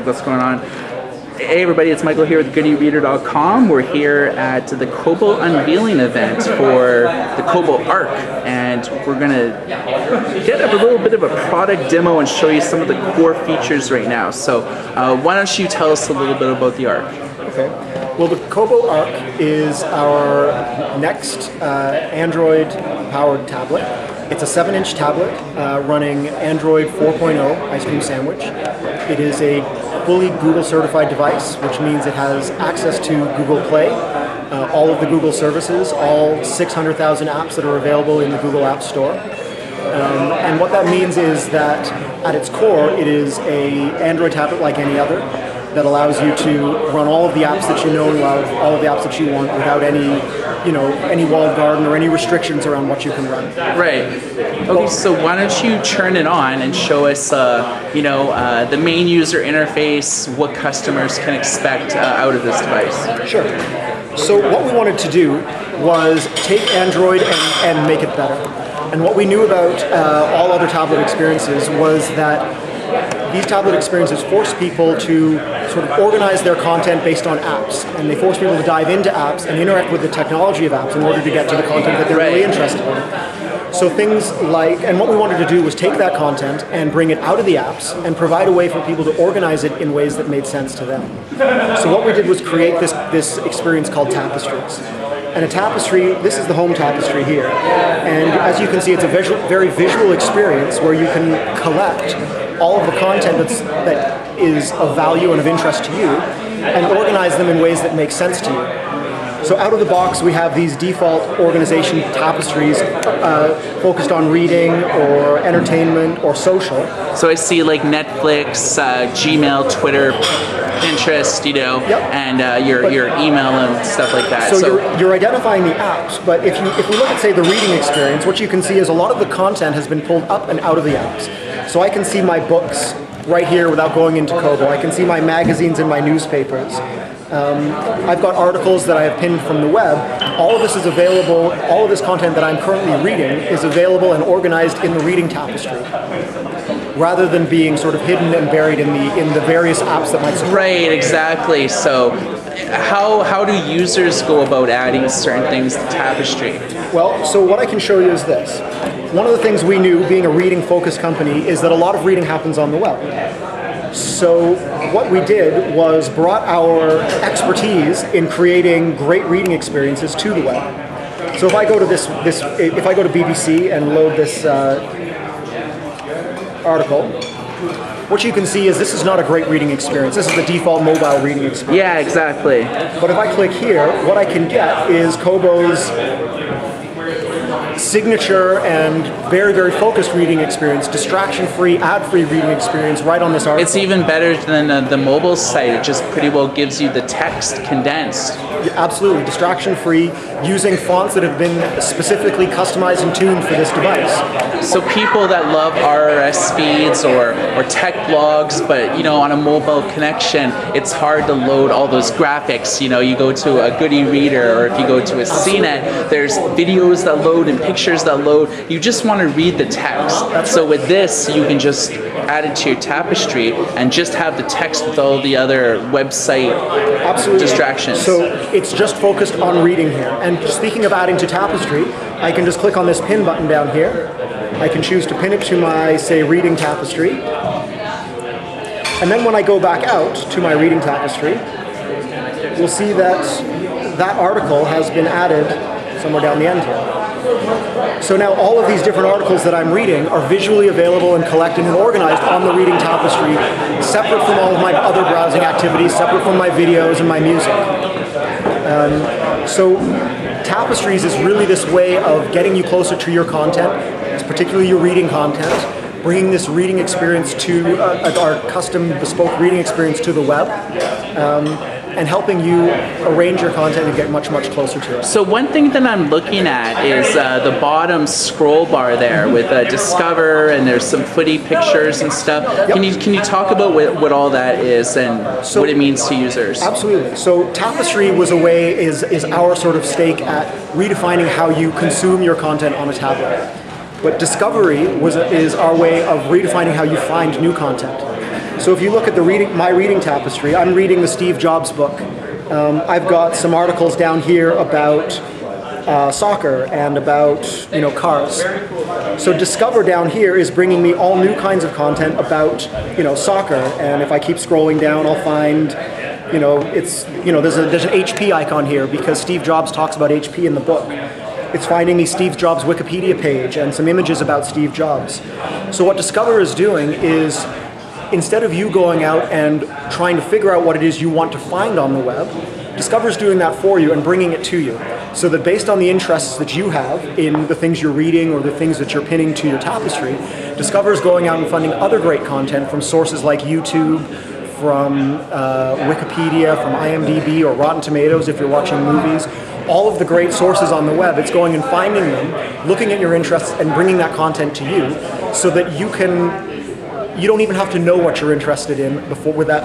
what's going on? Hey everybody, it's Michael here with GoodyReader.com. We're here at the Kobo unveiling event for the Kobo Arc, and we're gonna get a little bit of a product demo and show you some of the core features right now. So why don't you tell us a little bit about the Arc? Okay. Well, the Kobo Arc is our next Android-powered tablet. It's a 7-inch tablet running Android 4.0 Ice Cream Sandwich. It is a fully Google-certified device, which means it has access to Google Play, all of the Google services, all 600,000 apps that are available in the Google App Store. And what that means is that at its core, it is an Android tablet like any other that allows you to run all of the apps that you know and love, all of the apps that you want without any walled garden or any restrictions around what you can run. Right. Okay, so why don't you turn it on and show us, the main user interface, what customers can expect out of this device. Sure. So what we wanted to do was take Android and make it better. And what we knew about all other tablet experiences was that these tablet experiences force people to sort of organize their content based on apps, and they force people to dive into apps and interact with the technology of apps in order to get to the content that they're really interested in. So things like, and what we wanted to do was take that content and bring it out of the apps and provide a way for people to organize it in ways that made sense to them. So what we did was create this experience called Tapestries. And a tapestry, this is the home tapestry here. And as you can see, it's a very visual experience where you can collect all of the content that is of value and of interest to you and organize them in ways that make sense to you. So out of the box, we have these default organization tapestries focused on reading or entertainment or social. So I see like Netflix, Gmail, Twitter, Pinterest, and your email and stuff like that. So you're identifying the apps, but if we look at, say, the reading experience, what you can see is a lot of the content has been pulled up and out of the apps. So I can see my books right here without going into Kobo. I can see my magazines and my newspapers. I've got articles that I have pinned from the web. All of this is available, all of this content that I'm currently reading is available and organized in the reading tapestry, rather than being sort of hidden and buried in the various apps that might support. Right, exactly. So how do users go about adding certain things to Tapestry? Well, so what I can show you is this. One of the things we knew, being a reading-focused company, is that a lot of reading happens on the web. So what we did was brought our expertise in creating great reading experiences to the web. So if I go to if I go to BBC and load this article, what you can see is this is not a great reading experience. This is the default mobile reading experience. Yeah, exactly. But if I click here, what I can get is Kobo's signature and very, very focused reading experience, distraction-free, ad-free reading experience right on this article. It's even better than the mobile site. It just pretty well gives you the text condensed. Yeah, absolutely, distraction-free, using fonts that have been specifically customized and tuned for this device. So people that love RSS feeds or tech blogs, but on a mobile connection, it's hard to load all those graphics. You go to a Goody Reader, or if you go to a CNET, there's videos that load and pictures that load. You just want to read the text. So with this, you can just add it to your Tapestry and just have the text with all the other website distractions. So it's just focused on reading here. And speaking of adding to Tapestry, I can just click on this pin button down here. I can choose to pin it to my, say, reading Tapestry. And then when I go back out to my reading Tapestry, you'll see that article has been added somewhere down the end here. So now all of these different articles that I'm reading are visually available and collected and organized on the reading tapestry, separate from all of my other browsing activities, separate from my videos and my music. So Tapestries is really this way of getting you closer to your content, particularly your reading content, bringing this reading experience to our custom bespoke reading experience to the web. And helping you arrange your content and get much, much closer to it. So one thing that I'm looking at is the bottom scroll bar there with Discover, and there's some footy pictures and stuff. Yep. Can you talk about what all that is and what it means to users? Absolutely. So Tapestry was a way, is our sort of stake at redefining how you consume your content on a tablet. But Discovery is our way of redefining how you find new content. So if you look at the my reading tapestry, I'm reading the Steve Jobs book. I've got some articles down here about soccer and about cars. So Discover down here is bringing me all new kinds of content about soccer. And if I keep scrolling down, I'll find there's an HP icon here because Steve Jobs talks about HP in the book. It's finding me Steve Jobs Wikipedia page and some images about Steve Jobs. So what Discover is doing is, instead of you going out and trying to figure out what it is you want to find on the web, Discover's doing that for you and bringing it to you. So that based on the interests that you have in the things you're reading or the things that you're pinning to your tapestry, Discover's going out and finding other great content from sources like YouTube, from Wikipedia, from IMDb or Rotten Tomatoes if you're watching movies. All of the great sources on the web, it's going and finding them, looking at your interests and bringing that content to you so that you don't even have to know what you're interested in before with that,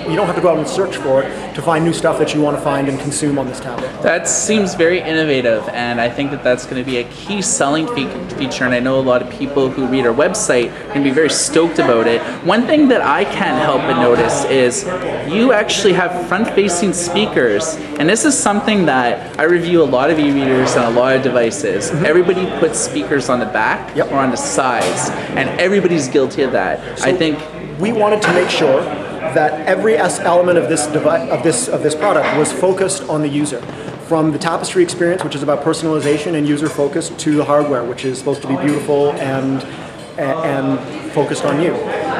you don't have to go out and search for it to find new stuff that you want to find and consume on this tablet. That seems very innovative, and I think that that's going to be a key selling feature, and I know a lot of people who read our website are going to be very stoked about it. One thing that I can't help but notice is you actually have front-facing speakers, and this is something that I review a lot of e-readers and a lot of devices. Everybody puts speakers on the back or on the sides, and everybody's guilty of that. So I think we wanted to make sure that every element of this product was focused on the user. From the tapestry experience, which is about personalization and user focus, to the hardware, which is supposed to be beautiful and focused on you.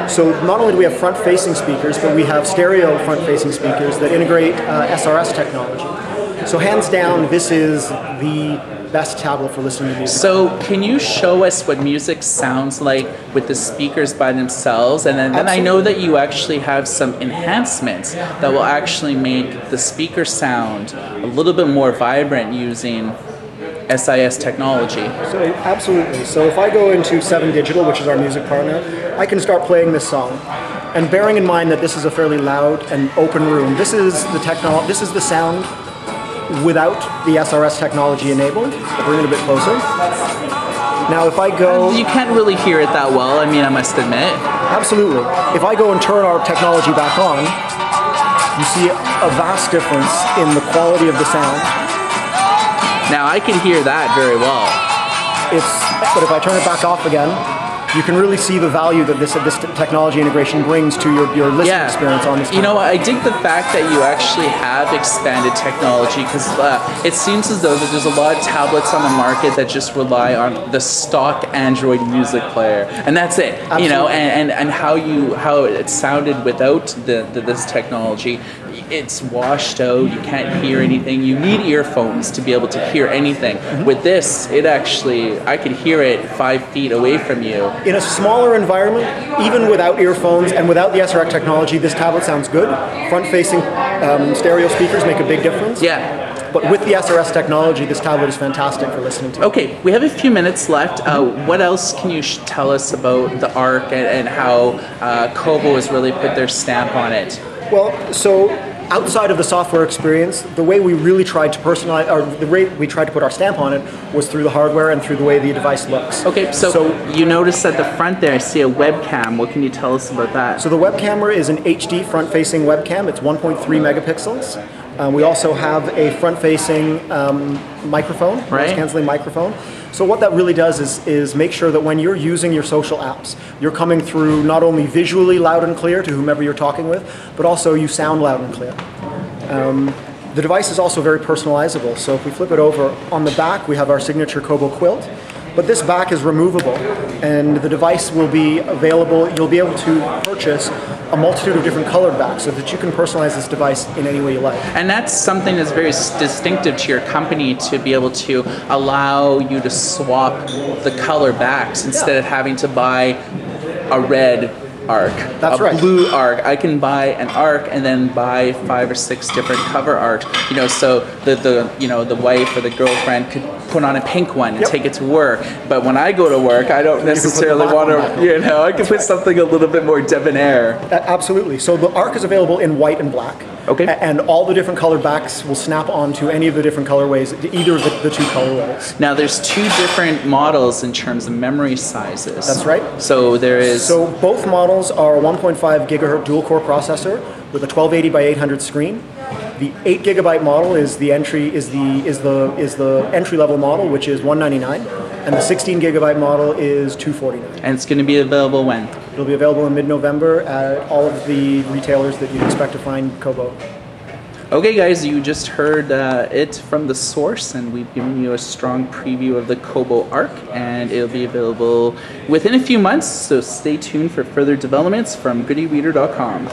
So not only do we have front-facing speakers, but we have stereo front-facing speakers that integrate SRS technology. So hands down, this is the best tablet for listening to music. So can you show us what music sounds like with the speakers by themselves? And then I know that you actually have some enhancements that will actually make the speaker sound a little bit more vibrant using SIS technology. So absolutely. So if I go into 7 Digital, which is our music partner, I can start playing this song. And bearing in mind that this is a fairly loud and open room, this is the sound without the SRS technology enabled. I'll bring it a bit closer. Now if I go... You can't really hear it that well, I mean, I must admit. Absolutely. If I go and turn our technology back on, you see a vast difference in the quality of the sound. Now I can hear that very well. But if I turn it back off again, you can really see the value that this technology integration brings to your listening experience on this. You know, I dig the fact that you actually have expanded technology, because it seems as though that there's a lot of tablets on the market that just rely on the stock Android music player, and that's it. Absolutely. You know, and how it sounded without this technology. It's washed out, you can't hear anything. You need earphones to be able to hear anything. With this, I could hear it 5 feet away from you. In a smaller environment, even without earphones and without the SRX technology, this tablet sounds good. Front-facing stereo speakers make a big difference. Yeah. But with the SRS technology, this tablet is fantastic for listening to. Okay, we have a few minutes left. What else can you tell us about the Arc and how Kobo has really put their stamp on it? Well, so outside of the software experience, the way we really tried to personalize, or the way we tried to put our stamp on it, was through the hardware and through the way the device looks. Okay, so you notice at the front there, I see a webcam. What can you tell us about that? So the web camera is an HD front-facing webcam. It's 1.3 megapixels. We also have a front-facing microphone, noise-canceling microphone. So what that really does is make sure that when you're using your social apps, you're coming through not only visually loud and clear to whomever you're talking with, but also you sound loud and clear. The device is also very personalizable. So if we flip it over, on the back we have our signature Kobo quilt, but this back is removable, and the device will be available. You'll be able to purchase a multitude of different colored backs so that you can personalize this device in any way you like. And that's something that's very distinctive to your company, to be able to allow you to swap the color backs instead of having to buy a red Arc, blue Arc. I can buy an Arc and then buy 5 or 6 different cover art. You know, so the wife or the girlfriend could put on a pink one and take it to work. But when I go to work, I don't necessarily want to. You know, I can put something a little bit more debonair. Absolutely. So the Arc is available in white and black. Okay. And all the different color backs will snap onto any of the different colorways, either of the two colorways. Now there's two different models in terms of memory sizes. That's right. So there is. So both models are 1.5 gigahertz dual core processor with a 1280 by 800 screen. The 8 gigabyte model is the entry level model, which is $199, and the 16 gigabyte model is $249. And it's going to be available when? It'll be available in mid-November at all of the retailers that you'd expect to find Kobo. Okay guys, you just heard it from the source, and we've given you a strong preview of the Kobo Arc, and it'll be available within a few months, so stay tuned for further developments from goodereader.com.